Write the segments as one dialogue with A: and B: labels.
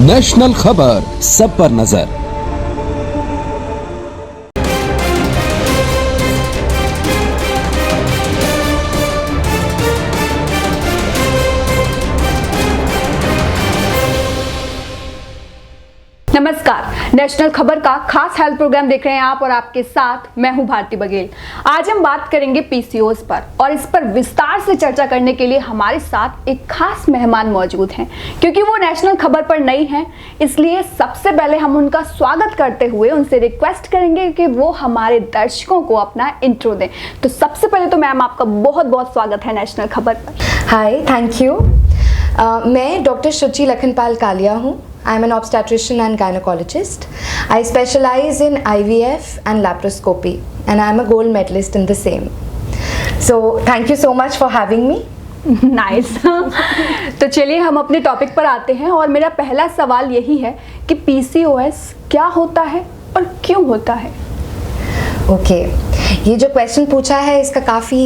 A: National खबर, सब पर नजर।
B: नमस्कार, नेशनल खबर का खास हेल्थ प्रोग्राम देख रहे हैं आप और आपके साथ मैं हूं भारती बघेल। आज हम बात करेंगे पीसीओएस पर और इस पर विस्तार से चर्चा करने के लिए हमारे साथ एक खास मेहमान मौजूद हैं। क्योंकि वो नेशनल खबर पर नई हैं, इसलिए सबसे पहले हम उनका स्वागत करते हुए उनसे रिक्वेस्ट करेंगे कि वो हमारे दर्शकों को अपना इंट्रो दें। तो सबसे पहले तो मैम आपका बहुत बहुत स्वागत है नेशनल खबर पर।
C: हाय, थैंक यू। मैं डॉक्टर शुचि लखनपाल कालिया हूँ। I am an obstetrician and gynecologist. I specialize in IVF and laparoscopy and I am a gold medalist in the same. So thank you so much for having me.
B: Nice. तो चलिए हम अपने topic पर आते हैं और मेरा पहला सवाल यही है कि पीसीओएस क्या होता है और क्यों होता है?
C: ओके, ये जो क्वेश्चन पूछा है इसका काफ़ी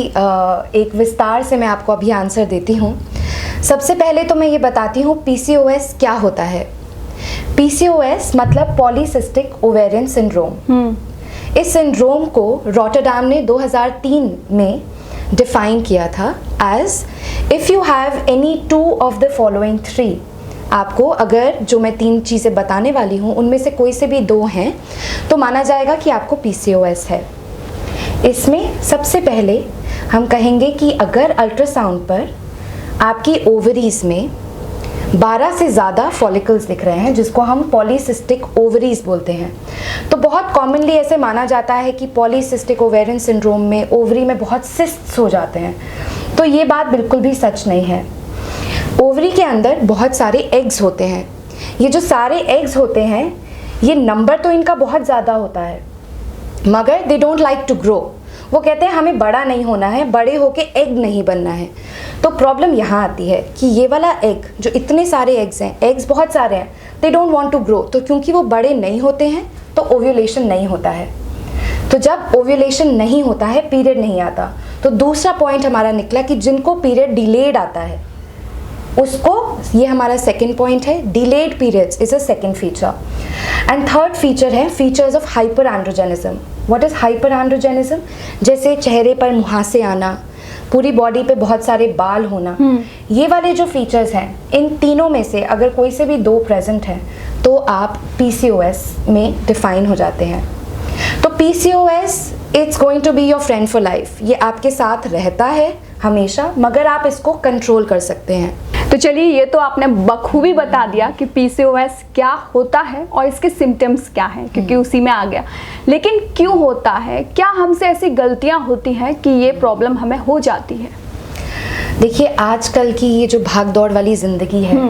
C: एक विस्तार से मैं आपको अभी आंसर देती हूँ। सबसे पहले तो मैं ये बताती हूँ पीसीओएस क्या होता है। पीसीओएस मतलब पॉलीसिस्टिक ओवेरियन सिंड्रोम। इस सिंड्रोम को रॉटरडैम ने 2003 में डिफाइन किया था as if you have any two of the following three. आपको अगर जो मैं तीन चीज़ें बताने वाली हूँ उनमें से कोई से भी दो हैं तो माना जाएगा कि आपको पीसीओएस है। इसमें सबसे पहले हम कहेंगे कि अगर अल्ट्रासाउंड पर आपकी ओवरीज में 12 से ज़्यादा फॉलिकल्स दिख रहे हैं, जिसको हम पॉलीसिस्टिक ओवरीज बोलते हैं, तो बहुत कॉमनली ऐसे माना जाता है कि पॉलीसिस्टिक ओवेरियन सिंड्रोम में ओवरी में बहुत सिस्ट्स हो जाते हैं। तो ये बात बिल्कुल भी सच नहीं है। ओवरी के अंदर बहुत सारे एग्स होते हैं। ये जो सारे एग्स होते हैं, ये नंबर तो इनका बहुत ज़्यादा होता है, मगर they don't like to grow. वो कहते हैं हमें बड़ा नहीं होना है, बड़े होके एग नहीं बनना है। तो प्रॉब्लम यहाँ आती है कि ये वाला एग, जो इतने सारे एग्स हैं, एग्स बहुत सारे हैं, they don't want to grow. तो क्योंकि वो बड़े नहीं होते हैं तो ओव्यूलेशन नहीं होता है। तो जब ओव्यूलेशन नहीं होता है, पीरियड नहीं आता। तो दूसरा पॉइंट हमारा निकला कि जिनको पीरियड डिलेड आता है उसको, ये हमारा सेकेंड पॉइंट है, delayed periods is a second feature. And third feature है features of hyperandrogenism. What is hyperandrogenism? जैसे चेहरे पर मुहासे आना, पूरी बॉडी पे बहुत सारे बाल होना। ये वाले जो फीचर्स हैं, इन तीनों में से अगर कोई से भी दो प्रेजेंट हैं तो आप पीसीओएस में डिफाइन हो जाते हैं। तो PCOS it's going to be your friend for life. ये आपके साथ रहता है हमेशा, मगर आप इसको कंट्रोल कर सकते हैं।
B: तो चलिए, ये तो आपने बखूबी बता दिया कि पीसीओएस क्या होता है और इसके सिम्टम्स क्या हैं, क्योंकि उसी में आ गया। लेकिन क्यों होता है? क्या हमसे ऐसी गलतियां होती हैं कि ये प्रॉब्लम हमें हो जाती है?
C: देखिए, आजकल की ये जो भाग दौड़ वाली ज़िंदगी है,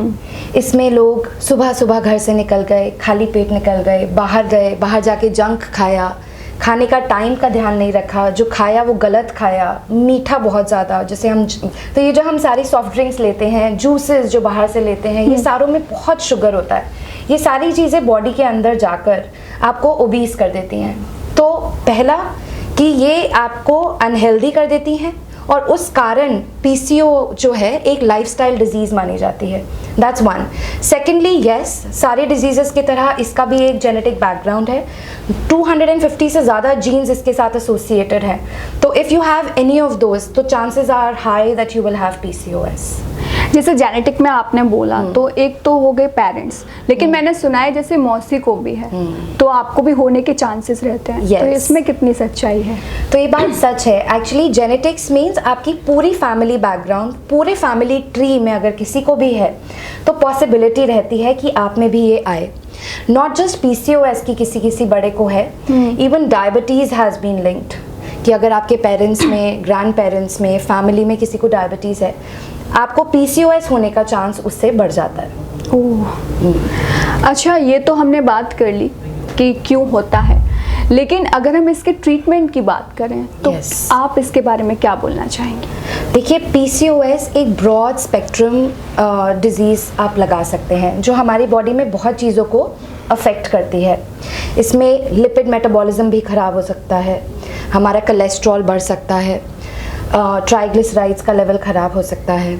C: इसमें लोग सुबह सुबह घर से निकल गए, खाली पेट निकल गए, बाहर जाके जंक खाया, खाने का टाइम का ध्यान नहीं रखा, जो खाया वो गलत खाया, मीठा बहुत ज़्यादा, जैसे हम, तो ये जो हम सारी सॉफ्ट ड्रिंक्स लेते हैं, जूसेस जो बाहर से लेते हैं, ये सारों में बहुत शुगर होता है। ये सारी चीज़ें बॉडी के अंदर जाकर आपको ओबीस कर देती हैं। तो पहला कि ये आपको अनहेल्दी कर देती हैं और उस कारण पीसीओ जो है एक लाइफस्टाइल डिजीज़ मानी जाती है। That's one. सेकेंडली, यस, सारे डिजीज़ेस की तरह इसका भी एक जेनेटिक बैकग्राउंड है। 250 से ज़्यादा जीन्स इसके साथ एसोसिएटेड हैं। तो if you have any of those, तो chances are high that you will have PCOS.
B: जैसे जेनेटिक में आपने बोला, तो एक तो हो गए पेरेंट्स, लेकिन मैंने सुना है जैसे मौसी को भी है, तो आपको भी होने के चांसेस रहते हैं।
C: yes.
B: तो इसमें कितनी सच्चाई है?
C: तो ये बात सच है। एक्चुअली जेनेटिक्स मीन्स आपकी पूरी फैमिली बैकग्राउंड, पूरे फैमिली ट्री में अगर किसी को भी है तो पॉसिबिलिटी रहती है कि आप में भी ये आए। नॉट जस्ट पीसीओएस की किसी बड़े को है, even diabetes has been linked, कि अगर आपके पेरेंट्स में, ग्रैंड पेरेंट्स में, फैमिली में किसी को डायबिटीज़ है, आपको पीसीओएस होने का चांस उससे बढ़ जाता है।
B: ओह, अच्छा, ये तो हमने बात कर ली कि क्यों होता है, लेकिन अगर हम इसके ट्रीटमेंट की बात करें तो आप इसके बारे में क्या बोलना चाहेंगे?
C: देखिए, पीसीओएस एक ब्रॉड स्पेक्ट्रम डिजीज़ आप लगा सकते हैं जो हमारी बॉडी में बहुत चीज़ों को अफेक्ट करती है। इसमें लिपिड मेटाबॉलिज्म भी ख़राब हो सकता है, हमारा कोलेस्ट्रॉल बढ़ सकता है, ट्राइग्लिसराइड्स का लेवल ख़राब हो सकता है,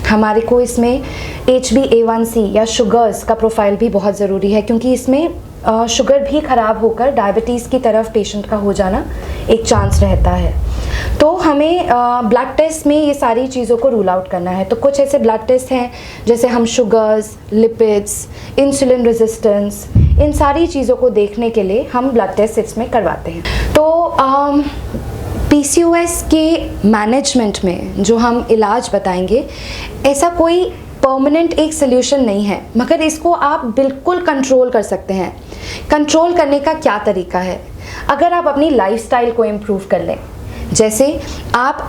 C: हमारे को इसमें HbA1c या शुगर्स का प्रोफाइल भी बहुत ज़रूरी है, क्योंकि इसमें शुगर भी ख़राब होकर डायबिटीज़ की तरफ पेशेंट का हो जाना एक चांस रहता है। तो हमें ब्लड टेस्ट में ये सारी चीज़ों को रूल आउट करना है। तो कुछ ऐसे ब्लड टेस्ट हैं जैसे हम शुगर्स, लिपिड्स, इंसुलिन रेजिस्टेंस, इन सारी चीज़ों को देखने के लिए हम ब्लड टेस्ट इसमें करवाते हैं। तो PCOS के मैनेजमेंट में जो हम इलाज बताएंगे, ऐसा कोई परमानेंट एक सोल्यूशन नहीं है, मगर इसको आप बिल्कुल कंट्रोल कर सकते हैं। कंट्रोल करने का क्या तरीका है? अगर आप अपनी लाइफस्टाइल को इम्प्रूव कर लें, जैसे आप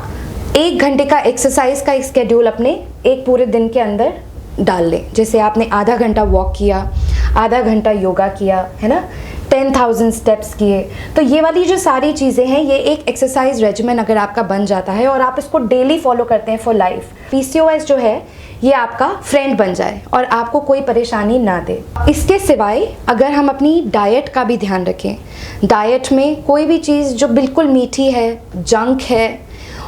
C: 1 घंटे का एक्सरसाइज का एक स्केड्यूल अपने एक पूरे दिन के अंदर डाल लें। जैसे आपने आधा घंटा वॉक किया, आधा घंटा योगा किया, है ना, 10,000 स्टेप्स किए, तो ये वाली जो सारी चीज़ें हैं, ये एक एक्सरसाइज रेजिमेन अगर आपका बन जाता है और आप इसको डेली फॉलो करते हैं फॉर लाइफ, PCOS जो है ये आपका फ्रेंड बन जाए और आपको कोई परेशानी ना दे। इसके सिवाय अगर हम अपनी डाइट का भी ध्यान रखें, डाइट में कोई भी चीज़ जो बिल्कुल मीठी है, जंक है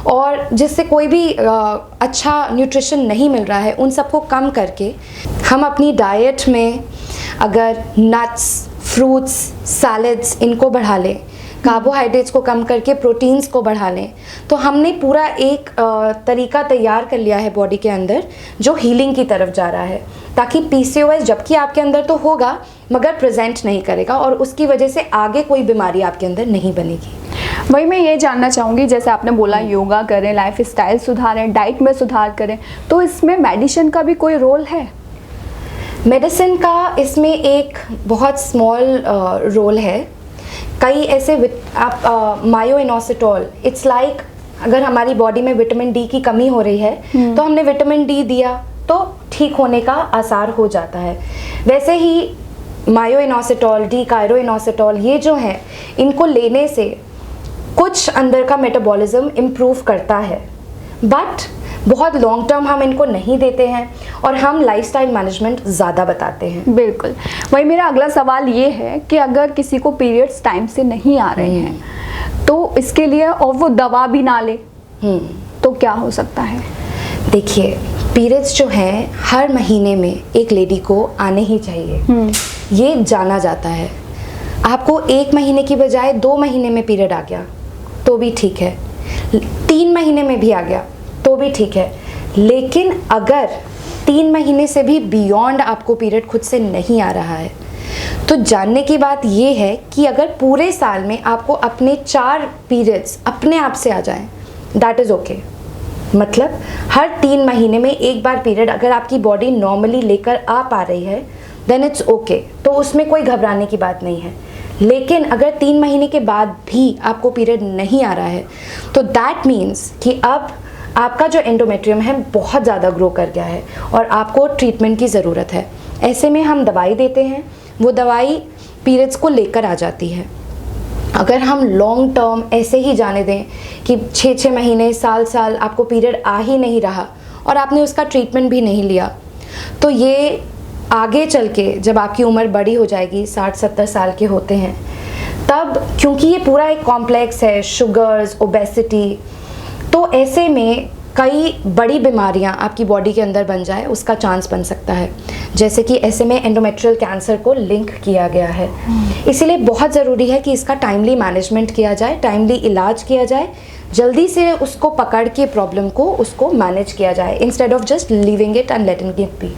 C: और जिससे कोई भी अच्छा न्यूट्रिशन नहीं मिल रहा है, उन सबको कम करके हम अपनी डाइट में अगर नट्स, फ्रूट्स, सैलड्स इनको बढ़ा लें, कार्बोहाइड्रेट्स को कम करके प्रोटीन्स को बढ़ा लें, तो हमने पूरा एक तरीका तैयार कर लिया है बॉडी के अंदर जो हीलिंग की तरफ जा रहा है, ताकि PCOS जबकि आपके अंदर तो होगा मगर प्रेजेंट नहीं करेगा और उसकी वजह से आगे कोई बीमारी आपके अंदर नहीं बनेगी।
B: वही मैं ये जानना चाहूँगी, जैसे आपने बोला योगा करें, लाइफ स्टाइल सुधारें, डाइट में सुधार करें, तो इसमें मेडिसिन का भी कोई रोल है?
C: मेडिसिन का इसमें एक बहुत स्मॉल रोल है। कई ऐसे आप मायोइनोसिटोल, इट्स लाइक अगर हमारी बॉडी में विटामिन डी की कमी हो रही है तो हमने विटामिन डी दिया तो ठीक होने का आसार हो जाता है। वैसे ही मायोइनोसिटोल, डीकाइरोइनोसिटोल, ये जो हैं इनको लेने से कुछ अंदर का मेटाबॉलिज्म इम्प्रूव करता है, बट बहुत लॉन्ग टर्म हम इनको नहीं देते हैं और हम लाइफस्टाइल मैनेजमेंट ज़्यादा बताते हैं।
B: बिल्कुल। वही मेरा अगला सवाल ये है कि अगर किसी को पीरियड्स टाइम से नहीं आ रहे हैं तो इसके लिए, और वो दवा भी ना ले, तो क्या हो सकता है?
C: देखिए, पीरियड्स जो हैं हर महीने में एक लेडी को आने ही चाहिए, ये जाना जाता है। आपको 1 महीने की बजाय 2 महीने में पीरियड आ गया तो भी ठीक है, 3 महीने में भी आ गया तो भी ठीक है, लेकिन अगर 3 महीने से भी बियॉन्ड आपको पीरियड खुद से नहीं आ रहा है तो जानने की बात ये है कि अगर पूरे साल में आपको अपने 4 पीरियड्स अपने आप से आ जाएं, दैट इज़ ओके। मतलब हर 3 महीने में एक बार पीरियड अगर आपकी बॉडी नॉर्मली लेकर आ पा रही है देन इट्स ओके, तो उसमें कोई घबराने की बात नहीं है। लेकिन अगर 3 महीने के बाद भी आपको पीरियड नहीं आ रहा है तो दैट मीन्स कि अब आपका जो एंडोमेट्रियम है बहुत ज़्यादा ग्रो कर गया है और आपको ट्रीटमेंट की ज़रूरत है। ऐसे में हम दवाई देते हैं, वो दवाई पीरियड्स को लेकर आ जाती है। अगर हम लॉन्ग टर्म ऐसे ही जाने दें कि 6-6 महीने, साल आपको पीरियड आ ही नहीं रहा और आपने उसका ट्रीटमेंट भी नहीं लिया, तो ये आगे चल के जब आपकी उम्र बड़ी हो जाएगी, 60-70 साल के होते हैं, तब क्योंकि ये पूरा एक कॉम्प्लेक्स है, शुगर्स, ओबेसिटी, तो ऐसे में कई बड़ी बीमारियां आपकी बॉडी के अंदर बन जाए उसका चांस बन सकता है। जैसे कि ऐसे में एंडोमेट्रियल कैंसर को लिंक किया गया है। इसीलिए बहुत ज़रूरी है कि इसका टाइमली मैनेजमेंट किया जाए, टाइमली इलाज किया जाए, जल्दी से उसको पकड़ के प्रॉब्लम को उसको मैनेज किया जाए instead of just leaving it and letting it be.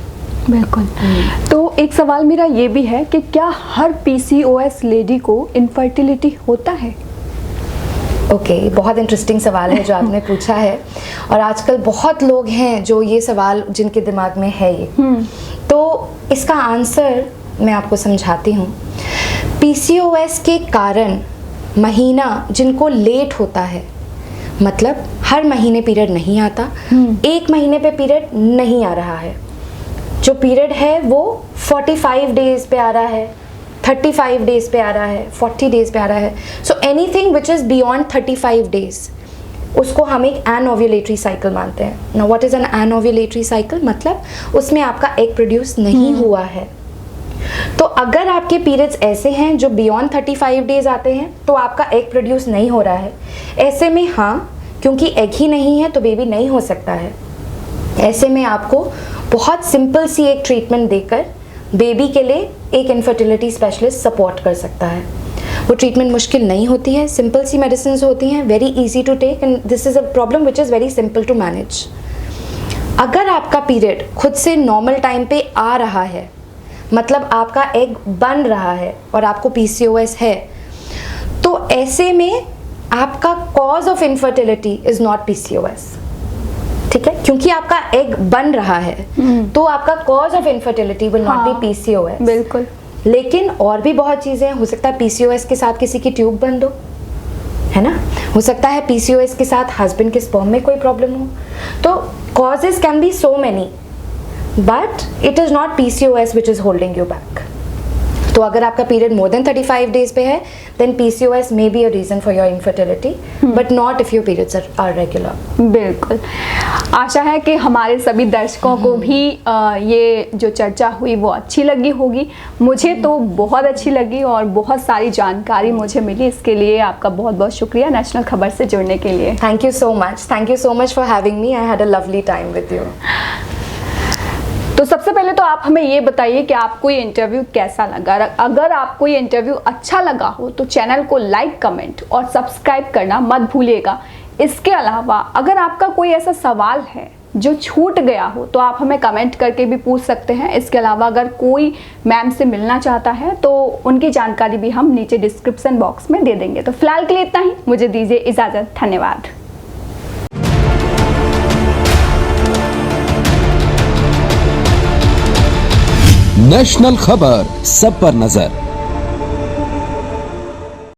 B: बिल्कुल। तो एक सवाल मेरा ये भी है कि क्या हर PCOS लेडी को इनफर्टिलिटी होता है?
C: ओके, बहुत इंटरेस्टिंग सवाल है जो आपने पूछा है और आजकल बहुत लोग हैं जो ये सवाल जिनके दिमाग में है ये। तो इसका आंसर मैं आपको समझाती हूँ। PCOS के कारण महीना जिनको लेट होता है, मतलब हर महीने पीरियड नहीं आता, 1 महीने पे पीरियड नहीं आ रहा है, जो पीरियड है वो 45 डेज पे आ रहा है, 35 डेज पे आ रहा है, 40 डेज पे आ रहा है, so anything which is beyond 35 days उसको हम एक एनओव्यूलेटरी साइकिल मानते हैं। Now what is an anovulatory cycle? मतलब उसमें आपका एग प्रोड्यूस नहीं हुआ है। तो अगर आपके पीरियड्स ऐसे हैं जो बियॉन्ड 35 डेज आते हैं तो आपका एग प्रोड्यूस नहीं हो रहा है, ऐसे में हाँ, क्योंकि एग ही नहीं है तो बेबी नहीं हो सकता है। ऐसे में आपको बहुत सिंपल सी एक ट्रीटमेंट देकर बेबी के लिए एक इनफर्टिलिटी स्पेशलिस्ट सपोर्ट कर सकता है। वो ट्रीटमेंट मुश्किल नहीं होती है, सिंपल सी मेडिसिन होती हैं, very easy to take and this is a problem which is very simple to manage. अगर आपका पीरियड खुद से नॉर्मल टाइम पे आ रहा है, मतलब आपका एग बन रहा है और आपको PCOS है, तो ऐसे में आपका cause of infertility is not PCOS, ठीक है, क्योंकि आपका एग बन रहा है तो आपका cause of infertility will not be PCOS।
B: बिल्कुल।
C: लेकिन और भी बहुत चीजें हो सकता है PCOS के साथ किसी की ट्यूब बंद हो, है ना, हो सकता है PCOS के साथ हस्बैंड के स्पर्म में कोई प्रॉब्लम हो। तो causes can be so many, but it is not PCOS which is holding you back. तो अगर आपका पीरियड मोर देन 35 डेज पे है, then PCOS may be a reason for your infertility, but not if your periods are regular.
B: बिल्कुल। आशा है कि हमारे सभी दर्शकों को भी ये जो चर्चा हुई वो अच्छी लगी होगी। मुझे तो बहुत अच्छी लगी और बहुत सारी जानकारी मुझे मिली। इसके लिए आपका बहुत बहुत शुक्रिया नेशनल खबर से जुड़ने के लिए।
C: Thank you so much. Thank you so much for having me. I had a lovely time with you.
B: तो सबसे पहले तो आप हमें ये बताइए कि आपको ये इंटरव्यू कैसा लगा। अगर आपको ये इंटरव्यू अच्छा लगा हो तो चैनल को लाइक, कमेंट और सब्सक्राइब करना मत भूलिएगा। इसके अलावा अगर आपका कोई ऐसा सवाल है जो छूट गया हो तो आप हमें कमेंट करके भी पूछ सकते हैं। इसके अलावा अगर कोई मैम से मिलना चाहता है तो उनकी जानकारी भी हम नीचे डिस्क्रिप्शन बॉक्स में दे देंगे। तो फिलहाल के लिए इतना ही, मुझे दीजिए इजाज़त। धन्यवाद।
A: नेशनल खबर, सब पर नजर।